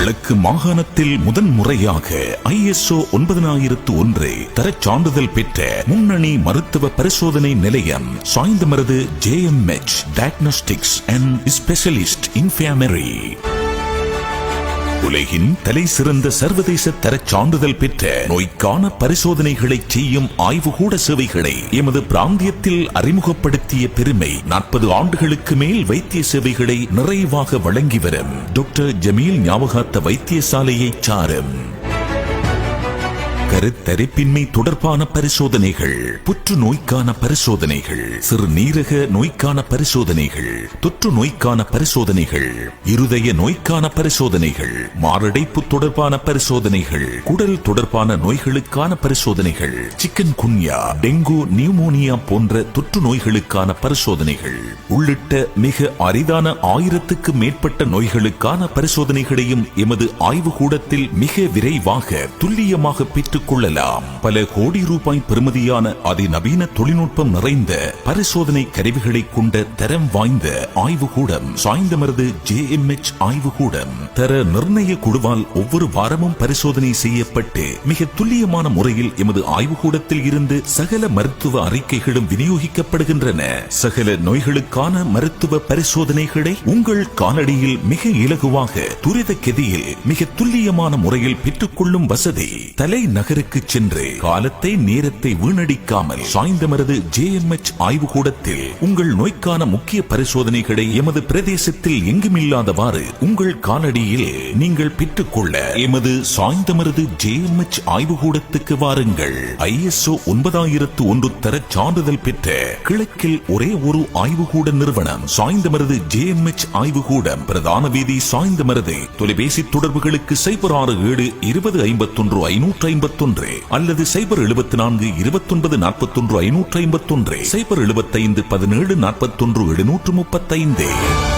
கிழக்கு மாகாணத்தில் முதன்முறையாக ISO 9001 தரச் சான்றிதழ் பெற்ற முன்னணி மருத்துவ பரிசோதனை நிலையம் Sainthamaruthu JMH Diagnostics and Specialist Infirmary. உலகின் தலை சிறந்த சர்வதேச தரச் சான்றிதழ் பெற்ற நோய்க்கான பரிசோதனைகளை செய்யும் ஆய்வுகூட சேவைகளை எமது பிராந்தியத்தில் அறிமுகப்படுத்திய பெருமை 40 ஆண்டுகளுக்கு மேல் வைத்திய சேவைகளை நிறைவாக வழங்கி வரும் டாக்டர் ஜமீல் ஞாபகார்த்த வைத்தியசாலையை சாரும். கருத்தரிப்பின்மை தொடர்பான பரிசோதனைகள், புற்றுநோய்க்கான பரிசோதனைகள், சிறுநீரக நோய்க்கான பரிசோதனைகள், தொற்று நோய்க்கான பரிசோதனைகள், இருதய நோய்க்கான பரிசோதனைகள், மாரடைப்பு தொடர்பான பரிசோதனைகள், குடல் தொடர்பான நோய்களுக்கான பரிசோதனைகள், சிக்கன் குன்யா, டெங்கு, நியூமோனியா போன்ற தொற்று நோய்களுக்கான பரிசோதனைகள் உள்ளிட்ட மிக அரிதான 1000க்கு மேற்பட்ட நோய்களுக்கான பரிசோதனைகளையும் எமது ஆய்வுகூடத்தில் மிக விரைவாக துல்லியமாக பெற்று கொள்ளலாம். பல கோடி ரூபாய் பெறுமதியான அதிநவீன தொழில்நுட்பம் நிறைந்த பரிசோதனை கருவிகளை கொண்ட தரம் வாய்ந்த ஆய்வுகூடம் சாய்ந்தமருது JMH ஆய்வுகூடம். தர நிர்ணய குழுவால் ஒவ்வொரு வாரமும் பரிசோதனை செய்யப்பட்டு மிக துல்லியமான முறையில் எமது ஆய்வுகூடத்தில் இருந்து சகல மருத்துவ அறிக்கைகளும் விநியோகிக்கப்படுகின்றன. சகல நோய்களுக்கான மருத்துவ பரிசோதனைகளை உங்கள் காலடியில் மிக இலகுவாக துரித கதியில் மிக துல்லியமான முறையில் பெற்றுக்கொள்ளும் வசதி. தலைநகருக்கு சென்று காலத்தை நேரத்தை வீணடிக்காமல் சாய்ந்தமருது JMH ஆய்வுகூடத்தில் உங்கள் நோய்க்கான முக்கிய பரிசோதனைகளை எமது பிரதேசத்தில் எங்குமில்லாதவாறு உங்கள் காலடியில் நீங்கள் பெற்றுக்கொள்ள எமது சாய்ந்தமருது JMH ஆய்வுகூடத்துக்கு வாருங்கள். ISO 9001 தரச் சான்றிதழ் பெற்ற கிழக்கில் ஒரே ஒரு ஆய்வுகூட நிறுவனம் சாய்ந்தமருது JMH ஆய்வுகூடம். பிரதான வீதி சாய்ந்தமருது. தொலைபேசி தொடர்புகளுக்கு 06 7 20 51 551 அல்லது 074 29 41 551 075 17 41 735.